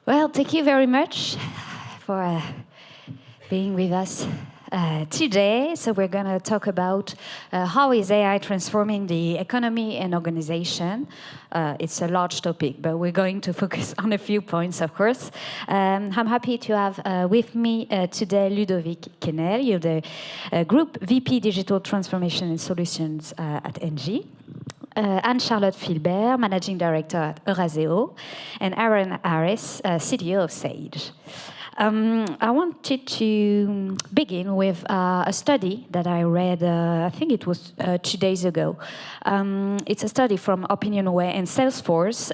Well, thank you very much for being with us today. So we're going to talk about how is AI transforming the economy and organization. It's a large topic, but we're going to focus on a few points, of course. I'm happy to have with me today Ludovic Quesnelle. You're the Group VP Digital Transformation and Solutions at ENGIE. Anne-Charlotte Philbert, Managing Director at Eurazeo, and Aaron Harris, CTO of Sage. I wanted to begin with a study that I read, I think it was 2 days ago. It's a study from Opinionway and Salesforce.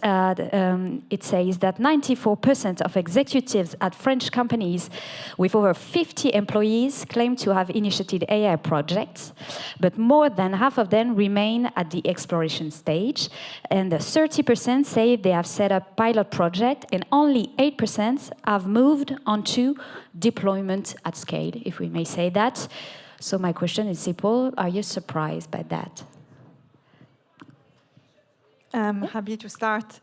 It says that 94% of executives at French companies with over 50 employees claim to have initiated AI projects, but more than half of them remain at the exploration stage, and 30% say they have set up pilot project, and only 8% have moved onto deployment at scale, if we may say that. So my question is simple: are you surprised by that? I'm happy to start.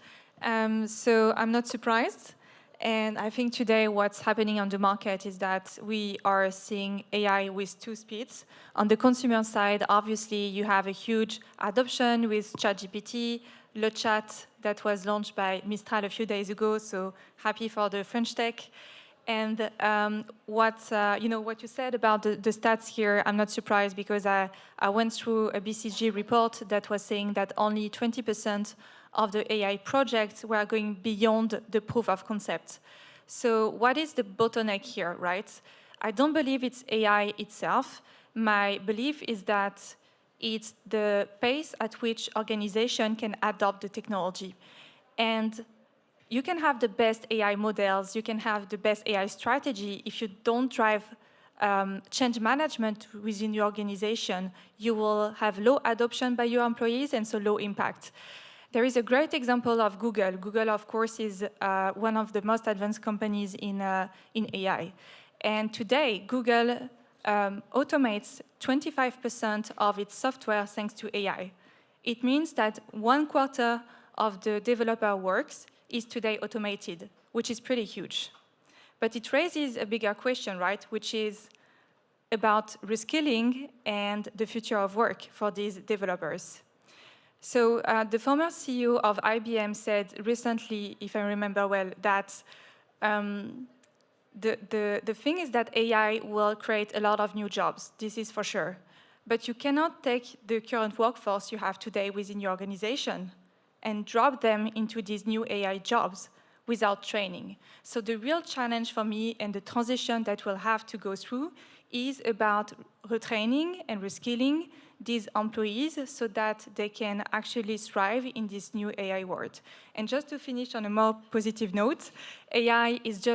So I'm not surprised. And I think today what's happening on the market is that we are seeing AI with two speeds. On the consumer side, obviously, you have a huge adoption with ChatGPT, Le Chat that was launched by Mistral a few days ago, so happy for the French tech. And what you said about the stats here, I'm not surprised because I went through a BCG report that was saying that only 20% of the AI projects were going beyond the proof of concept. So what is the bottleneck here, right? I don't believe it's AI itself. My belief is that it's the pace at which organization can adopt the technology. And you can have the best AI models, you can have the best AI strategy. If you don't drive change management within your organization, you will have low adoption by your employees and so low impact. There is a great example of Google. Google, of course, is one of the most advanced companies in AI. And today, Google automates 25% of its software thanks to AI. It means that 1/4 of the developer works is today automated, which is pretty huge. But it raises a bigger question, right, which is about reskilling and the future of work for these developers. So the former CEO of IBM said recently, if I remember well, that the thing is that AI will create a lot of new jobs. This is for sure. But you cannot take the current workforce you have today within your organization and drop them into these new AI jobs without training. So the real challenge for me and the transition that we'll have to go through is about retraining and reskilling these employees so that they can actually thrive in this new AI world. And just to finish on a more positive note, AI is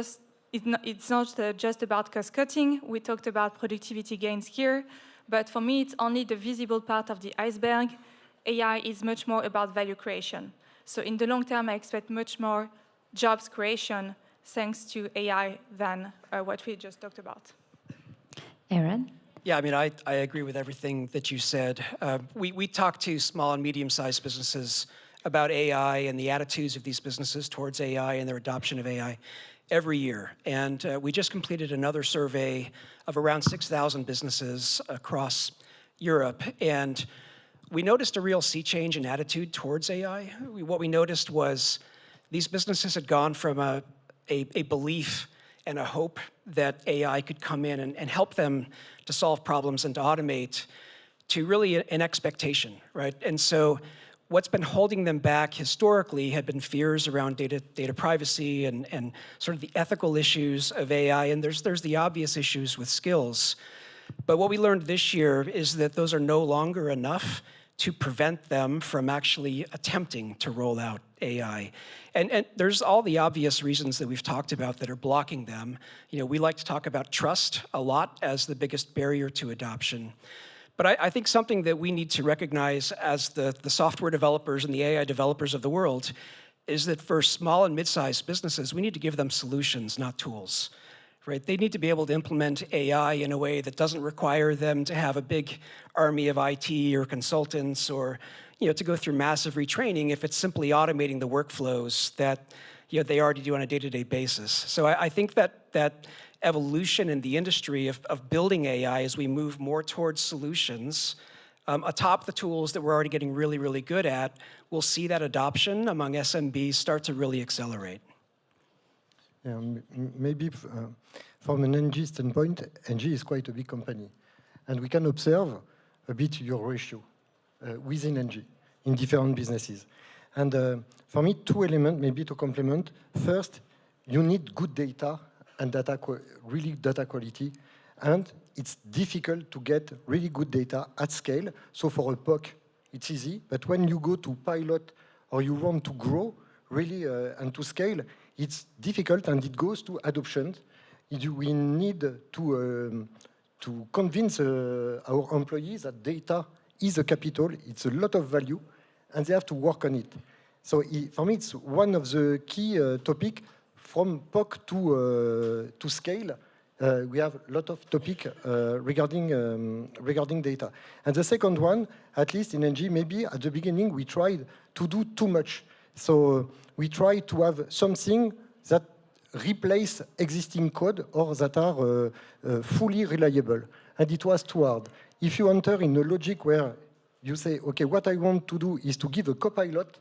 it's not just about cost cutting. We talked about productivity gains here, but for me, it's only the visible part of the iceberg. AI is much more about value creation. So in the long term, I expect much more jobs creation thanks to AI than what we just talked about. Aaron? Yeah, I mean, I agree with everything that you said. We talk to small and medium-sized businesses about AI and the attitudes of these businesses towards AI and their adoption of AI every year. And we just completed another survey of around 6,000 businesses across Europe. And we noticed a real sea change in attitude towards AI. What we noticed was these businesses had gone from a belief and a hope that AI could come in and help them to solve problems and to automate, to really an expectation, right? And so what's been holding them back historically had been fears around data privacy and sort of the ethical issues of AI, and there's the obvious issues with skills. But what we learned this year is that those are no longer enough to prevent them from actually attempting to roll out AI. And there's all the obvious reasons that we've talked about that are blocking them. You know, we like to talk about trust a lot as the biggest barrier to adoption. But I think something that we need to recognize as the software developers and the AI developers of the world is that for small and mid-sized businesses, we need to give them solutions, not tools. Right? They need to be able to implement AI in a way that doesn't require them to have a big army of IT or consultants or to go through massive retraining if it's simply automating the workflows that they already do on a day-to-day basis. So I think that evolution in the industry of building AI as we move more towards solutions atop the tools that we're already getting really, really good at, we'll see that adoption among SMBs start to really accelerate. Yeah, maybe from an ENGIE standpoint, ENGIE is quite a big company. And we can observe a bit your ratio within ENGIE in different businesses. And for me, two elements maybe to complement. First, you need good data and really data quality. And it's difficult to get really good data at scale. So for a POC, it's easy. But when you go to pilot or you want to grow really and to scale, it's difficult and it goes to adoption. We need to convince our employees that data is a capital, it's a lot of value, and they have to work on it. So for me, it's one of the key topics from POC to scale. We have a lot of topics regarding data. And the second one, at least in ENGIE, maybe at the beginning we tried to do too much. So we try to have something that replace existing code or that are fully reliable. And it was too hard. If you enter in a logic where you say, okay, what I want to do is to give a copilot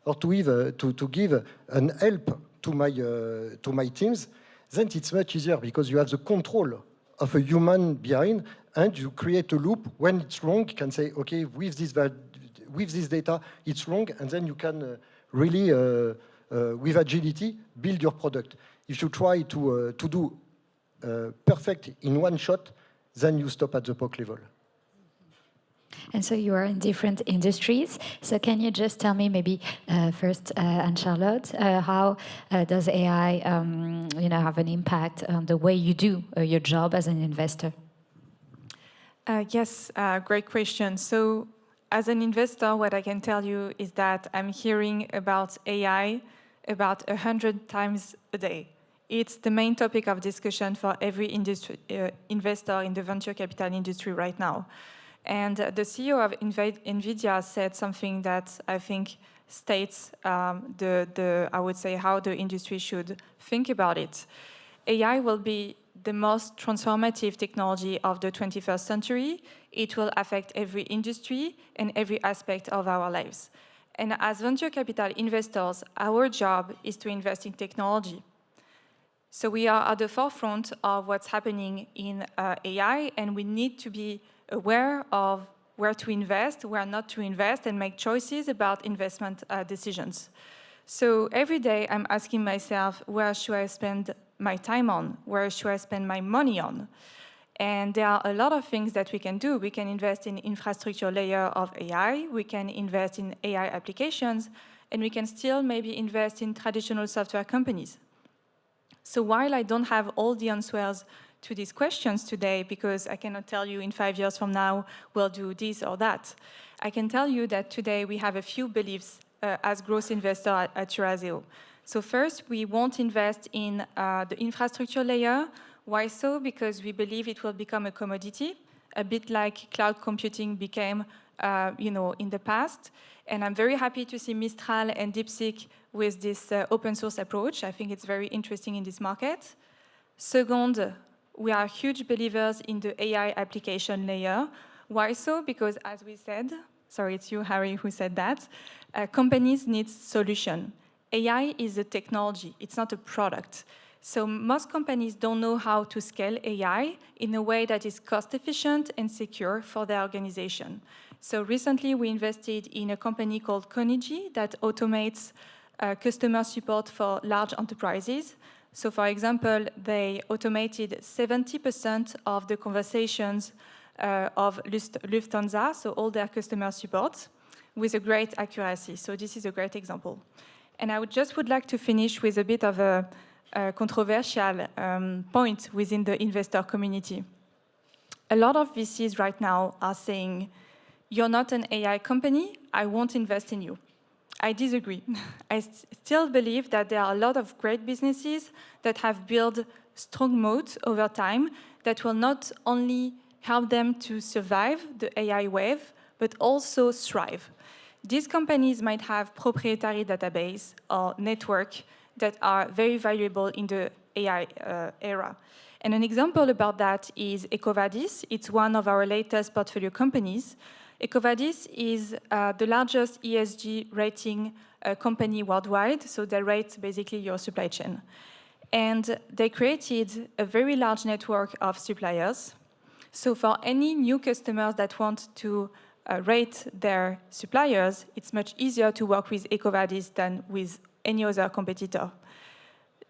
or to give an help to my teams, then it's much easier because you have the control of a human behind and you create a loop. When it's wrong, you can say, okay, with this data, it's wrong, and then you can really, with agility, build your product. If you try to do perfect in one shot, then you stop at the POC level. And so you are in different industries. So can you just tell me maybe first, Anne-Charlotte, how does AI have an impact on the way you do your job as an investor? Yes, great question. So as an investor, what I can tell you is that I'm hearing about AI about 100 times a day. It's the main topic of discussion for every investor in the venture capital industry right now. And the CEO of NVIDIA said something that I think states I would say, how the industry should think about it. AI will be the most transformative technology of the 21st century. It will affect every industry and every aspect of our lives. And as venture capital investors, our job is to invest in technology. So we are at the forefront of what's happening in AI, and we need to be aware of where to invest, where not to invest, and make choices about investment decisions. So every day I'm asking myself, where should I spend my time on? Where should I spend my money on? And there are a lot of things that we can do. We can invest in infrastructure layer of AI, we can invest in AI applications, and we can still maybe invest in traditional software companies. So while I don't have all the answers to these questions today, because I cannot tell you in 5 years from now we'll do this or that, I can tell you that today we have a few beliefs as growth investor at Eurazeo. So first, we won't invest in the infrastructure layer. Why so? Because we believe it will become a commodity, a bit like cloud computing became in the past. And I'm very happy to see Mistral and DeepSeek with this open source approach. I think it's very interesting in this market. Second, we are huge believers in the AI application layer. Why so? Because as we said, sorry, it's you, Harry, who said that, companies need solution. AI is a technology, it's not a product. So most companies don't know how to scale AI in a way that is cost efficient and secure for their organization. So recently we invested in a company called Cognigy that automates customer support for large enterprises. So for example, they automated 70% of the conversations of Lufthansa, so all their customer support, with a great accuracy. So this is a great example. And I would like to finish with a bit of a controversial point within the investor community. A lot of VCs right now are saying, you're not an AI company, I won't invest in you. I disagree. I still believe that there are a lot of great businesses that have built strong moats over time that will not only help them to survive the AI wave, but also thrive. These companies might have proprietary database or network that are very valuable in the AI era. And an example about that is EcoVadis. It's one of our latest portfolio companies. EcoVadis is the largest ESG rating company worldwide, so they rate basically your supply chain. And they created a very large network of suppliers. So for any new customers that want to rate their suppliers, it's much easier to work with EcoVadis than with any other competitor.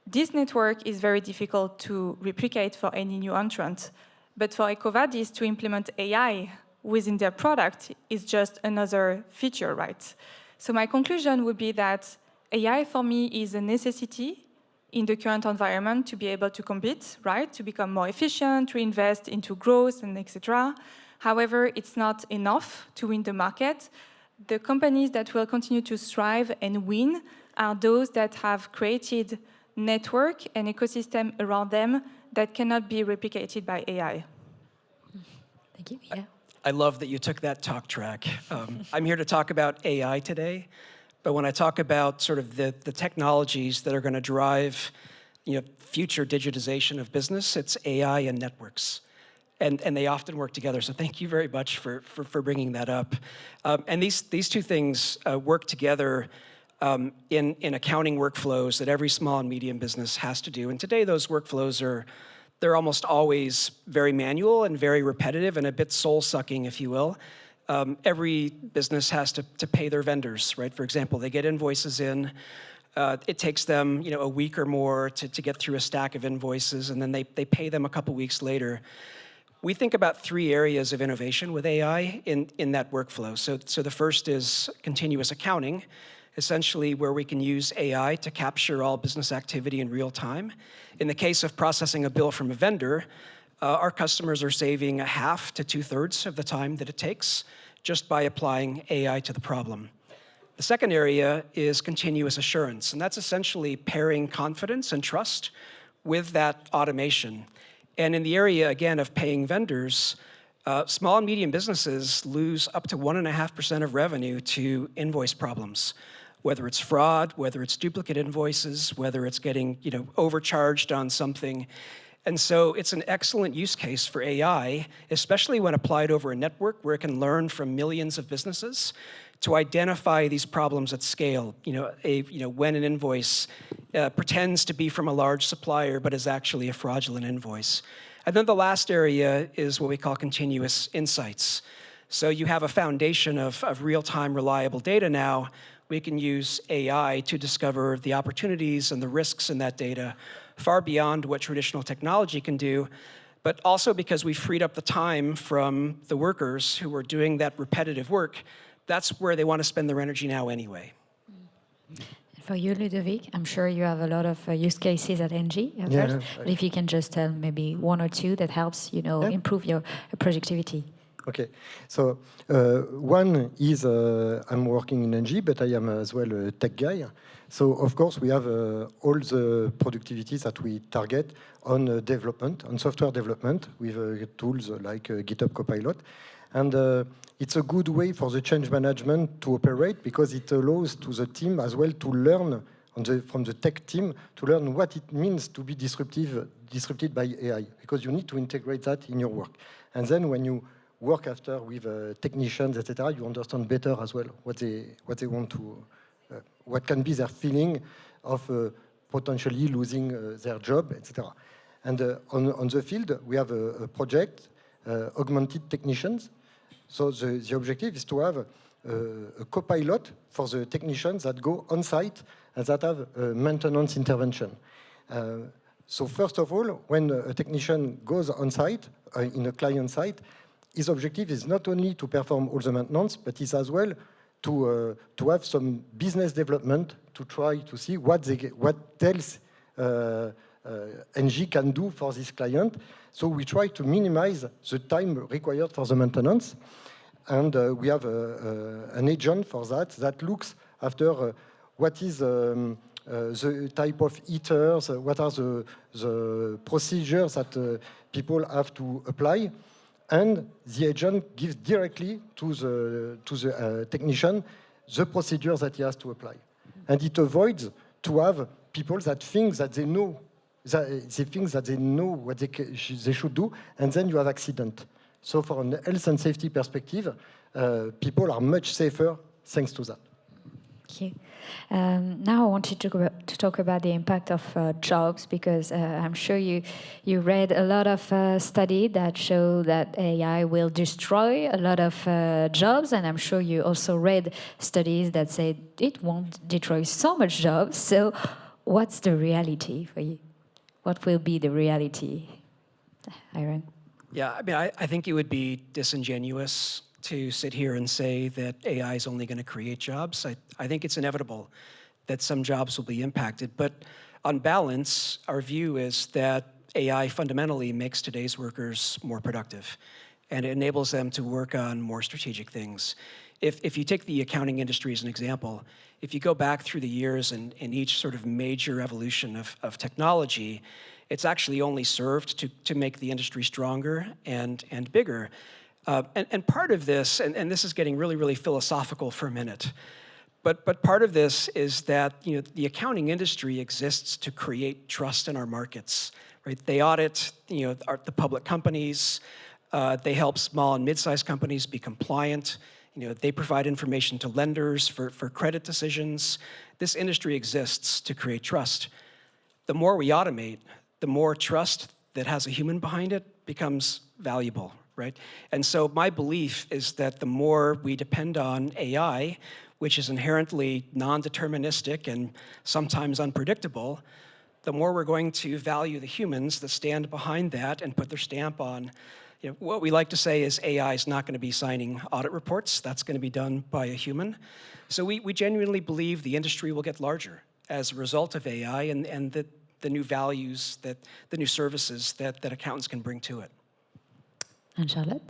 This network is very difficult to replicate for any new entrant, but for EcoVadis to implement AI within their product is just another feature, right? So my conclusion would be that AI for me is a necessity in the current environment to be able to compete, right? To become more efficient, to invest into growth and etc. However, it's not enough to win the market. The companies that will continue to strive and win are those that have created network and ecosystem around them that cannot be replicated by AI. Thank you. Yeah. I love that you took that talk track. I'm here to talk about AI today, but when I talk about sort of the technologies that are going to drive, future digitization of business, it's AI and networks. And they often work together. So thank you very much for bringing that up. And these two things work together in accounting workflows that every small and medium business has to do. And today those workflows they're almost always very manual and very repetitive and a bit soul-sucking, if you will. Every business has to pay their vendors, right? For example, they get invoices in. It takes them a week or more to get through a stack of invoices, and then they pay them a couple weeks later. We think about 3 areas of innovation with AI in that workflow. So the first is continuous accounting, essentially where we can use AI to capture all business activity in real time. In the case of processing a bill from a vendor, our customers are saving a half to 2/3 of the time that it takes just by applying AI to the problem. The second area is continuous assurance, and that's essentially pairing confidence and trust with that automation. And in the area, again, of paying vendors, small and medium businesses lose up to 1.5% of revenue to invoice problems, whether it's fraud, whether it's duplicate invoices, whether it's getting overcharged on something. And so it's an excellent use case for AI, especially when applied over a network where it can learn from millions of businesses to identify these problems at scale. When an invoice pretends to be from a large supplier but is actually a fraudulent invoice. And then the last area is what we call continuous insights. So you have a foundation of real-time reliable data now. We can use AI to discover the opportunities and the risks in that data far beyond what traditional technology can do, but also because we freed up the time from the workers who were doing that repetitive work. That's where they want to spend their energy now anyway. For you, Ludovic, I'm sure you have a lot of use cases at ENGIE. Yeah. But if you can just tell maybe 1 or 2 that helps, improve your productivity. Okay, so one is I'm working in ENGIE, but I am as well a tech guy. So of course we have all the productivities that we target on development, on software development with tools like GitHub Copilot. And it's a good way for the change management to operate because it allows to the team as well to learn from the tech team to learn what it means to be disrupted by AI, because you need to integrate that in your work. And then when you work after with technicians, etc., you understand better as well what they want to, what can be their feeling of potentially losing their job, etc. And on the field, we have a project, augmented technicians. So the objective is to have a co-pilot for the technicians that go on site and that have maintenance intervention. So first of all, when a technician goes on site, in a client site, his objective is not only to perform all the maintenance, but is as well to have some business development to try to see what else ENGIE can do for this client. So we try to minimize the time required for the maintenance. And we have an agent for that looks after what is the type of heaters, what are the procedures that people have to apply. And the agent gives directly to the technician the procedures that he has to apply. And it avoids to have people that think that they know, they think that they know what they should do, and then you have accident. So from a health and safety perspective, people are much safer thanks to that. Okay. Now I wanted to talk about the impact of jobs, because I'm sure you read a lot of studies that show that AI will destroy a lot of jobs, and I'm sure you also read studies that say it won't destroy so much jobs. So what's the reality for you? What will be the reality, Aaron? Yeah, I mean, I think it would be disingenuous to sit here and say that AI is only going to create jobs. I think it's inevitable that some jobs will be impacted. But on balance, our view is that AI fundamentally makes today's workers more productive, and it enables them to work on more strategic things. If you take the accounting industry as an example, if you go back through the years in each sort of major evolution of technology, it's actually only served to make the industry stronger and bigger. And part of this, and this is getting really, really philosophical for a minute, but part of this is that the accounting industry exists to create trust in our markets, right? They audit the public companies, they help small and mid-sized companies be compliant, they provide information to lenders for credit decisions. This industry exists to create trust. The more we automate, the more trust that has a human behind it becomes valuable, right? And so my belief is that the more we depend on AI, which is inherently non-deterministic and sometimes unpredictable, the more we're going to value the humans that stand behind that and put their stamp on. What we like to say is AI is not going to be signing audit reports. That's going to be done by a human. So we genuinely believe the industry will get larger as a result of AI and the new values, the new services that accountants can bring to it. And Charlotte?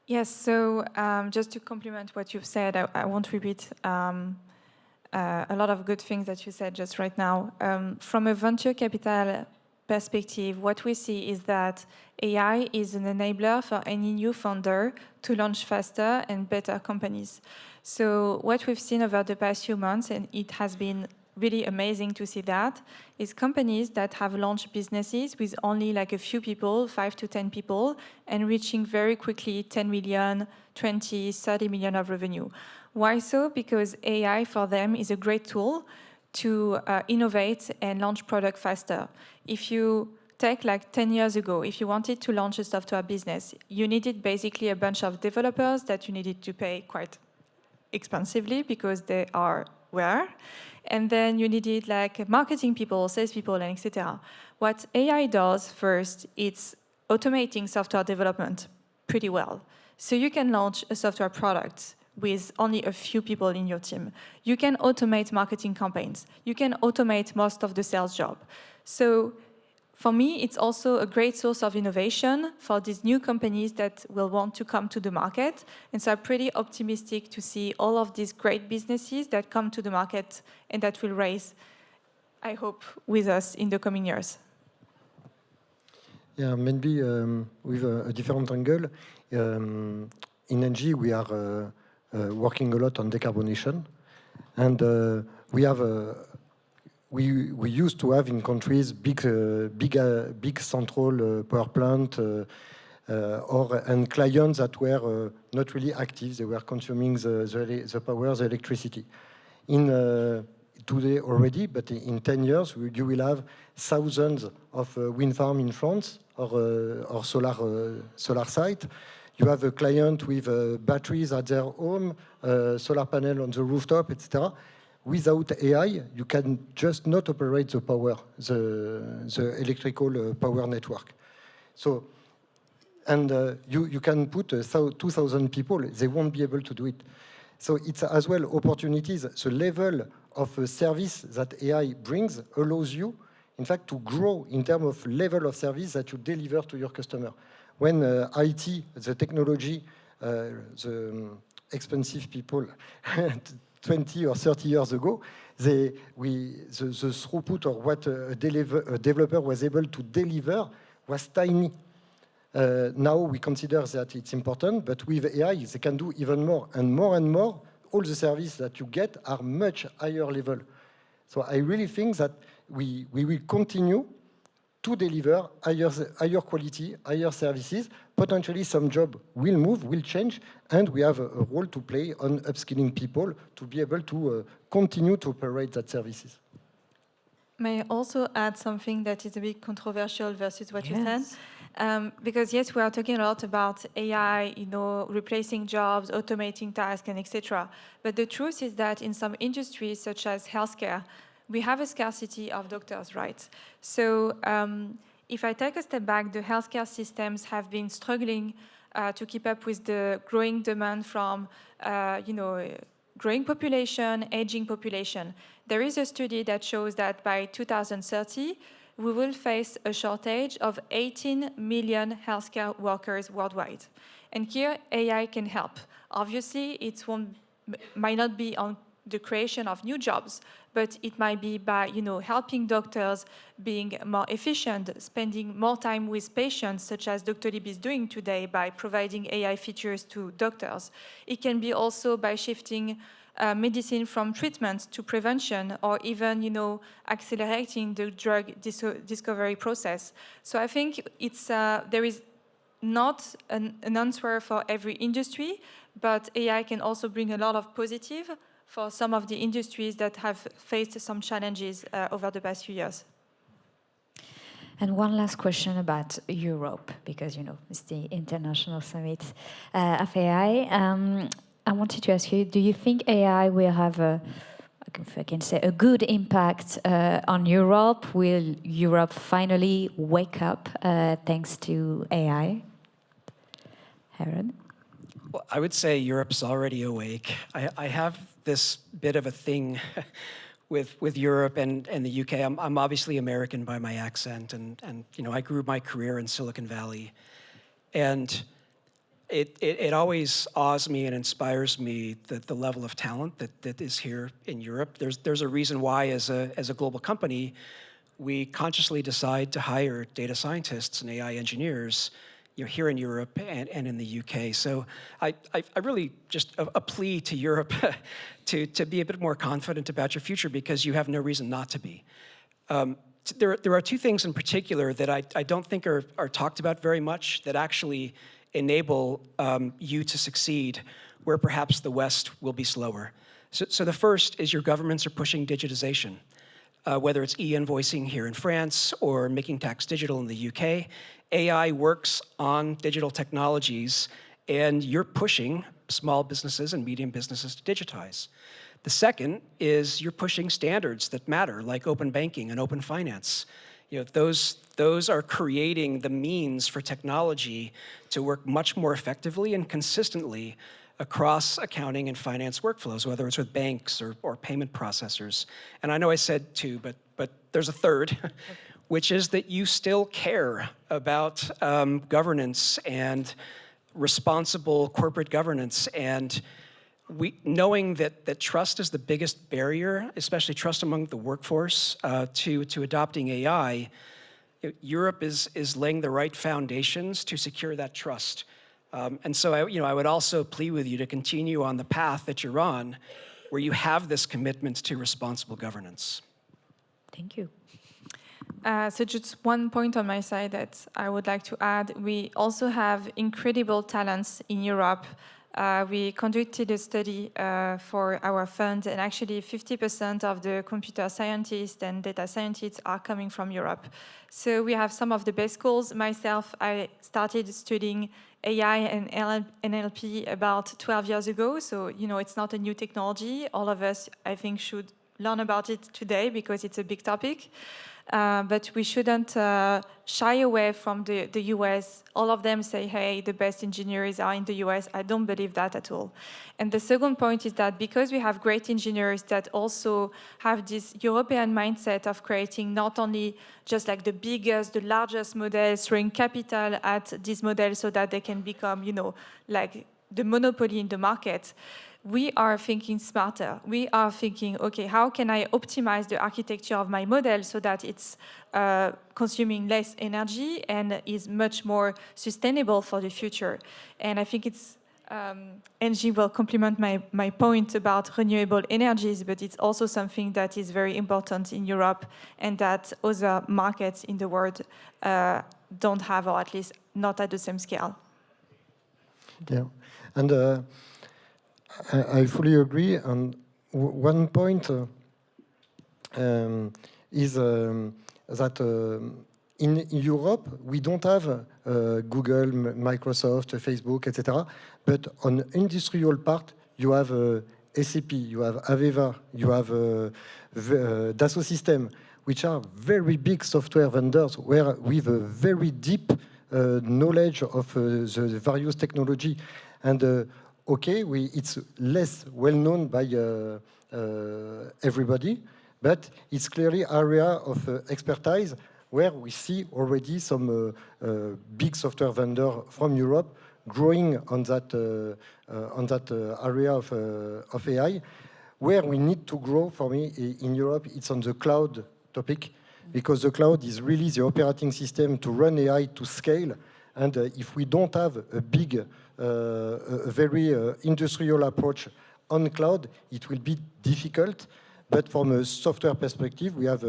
Yes, so just to complement what you've said, I won't repeat a lot of good things that you said just right now. From a venture capital perspective, what we see is that AI is an enabler for any new founder to launch faster and better companies. So what we've seen over the past few months, and it has been really amazing to see that, is companies that have launched businesses with only like a few people, 5 to 10 people, and reaching very quickly 10 million, 20, 30 million of revenue. Why so? Because AI for them is a great tool to innovate and launch product faster. If you take like 10 years ago, if you wanted to launch a software business, you needed basically a bunch of developers that you needed to pay quite expensively because they are rare. And then you needed like marketing people, salespeople, and etc. What AI does first, it's automating software development pretty well. So you can launch a software product with only a few people in your team. You can automate marketing campaigns. You can automate most of the sales job. So for me, it's also a great source of innovation for these new companies that will want to come to the market. And so I'm pretty optimistic to see all of these great businesses that come to the market and that will raise, I hope, with us in the coming years. Yeah, maybe with a different angle. In ENGIE, we are working a lot on decarbonation. And we have we used to have in countries big central power plant and clients that were not really active. They were consuming the power, the electricity. Today already, but in 10 years, you will have thousands of wind farms in France or solar site. You have a client with batteries at their home, solar panel on the rooftop, etc. Without AI, you can just not operate the power, the electrical power network. So, and you can put 2,000 people, they won't be able to do it. So it's as well opportunities. The level of service that AI brings allows you, in fact, to grow in terms of level of service that you deliver to your customer. When IT, the technology, the expensive people, 20 or 30 years ago, the throughput or what a developer was able to deliver was tiny. Now we consider that it's important, but with AI, they can do even more and more and more. All the services that you get are much higher level. So I really think that we will continue to deliver higher quality, higher services. Potentially some job will move, will change, and we have a role to play on upskilling people to be able to continue to operate that services. May I also add something that is a bit controversial versus what you said? Yes. Because yes, we are talking a lot about AI, replacing jobs, automating tasks, and etc. But the truth is that in some industries, such as healthcare, we have a scarcity of doctors, right? So if I take a step back, the healthcare systems have been struggling to keep up with the growing demand from, growing population, aging population. There is a study that shows that by 2030, we will face a shortage of 18 million healthcare workers worldwide. And here, AI can help. Obviously, might not be on the creation of new jobs, but it might be by helping doctors being more efficient, spending more time with patients, such as Dr. Lib is doing today by providing AI features to doctors. It can be also by shifting medicine from treatment to prevention, or even accelerating the drug discovery process. So I think there is not an answer for every industry, but AI can also bring a lot of positive for some of the industries that have faced some challenges over the past few years. And one last question about Europe, because, it's the International Summit of AI. I wanted to ask you, do you think AI will have if I can say, a good impact on Europe? Will Europe finally wake up thanks to AI? Harold? Well, I would say Europe's already awake. I have this bit of a thing with Europe and the UK. I'm obviously American by my accent, and I grew my career in Silicon Valley. And it always awes me and inspires me the level of talent that is here in Europe. There's a reason why, as a global company, we consciously decide to hire data scientists and AI engineers here in Europe and in the UK. So I really just a plea to Europe to be a bit more confident about your future, because you have no reason not to be. There are two things in particular that I don't think are talked about very much that actually enable you to succeed where perhaps the West will be slower. So the first is your governments are pushing digitization. Whether it's e-invoicing here in France or making tax digital in the UK, AI works on digital technologies, and you're pushing small businesses and medium businesses to digitize. The second is you're pushing standards that matter, like open banking and open finance. Those are creating the means for technology to work much more effectively and consistently across accounting and finance workflows, whether it's with banks or payment processors. And I know I said two, but there's a third, which is that you still care about governance and responsible corporate governance. And knowing that trust is the biggest barrier, especially trust among the workforce, to adopting AI, Europe is laying the right foundations to secure that trust. And so I would also plead with you to continue on the path that you're on, where you have this commitment to responsible governance. Thank you. So just one point on my side that I would like to add. We also have incredible talents in Europe. We conducted a study for our fund, and actually 50% of the computer scientists and data scientists are coming from Europe. So we have some of the best schools. Myself, I started studying AI and NLP about 12 years ago, so it's not a new technology. All of us, I think, should learn about it today because it's a big topic. But we shouldn't shy away from the US. All of them say, hey, the best engineers are in the US. I don't believe that at all. And the second point is that because we have great engineers that also have this European mindset of creating not only just like the biggest, the largest models, throwing capital at these models so that they can become, like the monopoly in the market, we are thinking smarter. We are thinking, okay, how can I optimize the architecture of my model so that it's consuming less energy and is much more sustainable for the future? And I think it's ENGIE will complement my point about renewable energies, but it's also something that is very important in Europe and that other markets in the world don't have, or at least not at the same scale. Yeah, and I fully agree. And one point is that in Europe, we don't have Google, Microsoft, Facebook, etc. But on industrial part, you have SAP, you have AVEVA, you have Dassault Systèmes, which are very big software vendors where with a very deep knowledge of the various technology. And okay, it's less well known by everybody, but it's clearly area of expertise where we see already some big software vendor from Europe growing on that area of AI. Where we need to grow, for me, in Europe, it's on the cloud topic, because the cloud is really the operating system to run AI to scale. And if we don't have a big, very industrial approach on cloud, it will be difficult. But from a software perspective, we have,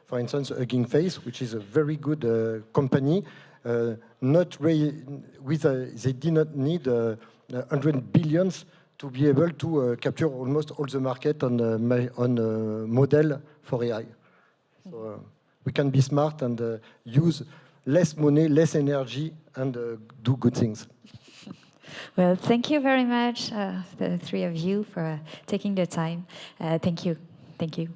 for instance, Hugging Face, which is a very good company. They did not need 100 billions to be able to capture almost all the market on model for AI. So we can be smart and use less money, less energy, and do good things. Well, thank you very much, the three of you, for taking the time. Thank you. Thank you.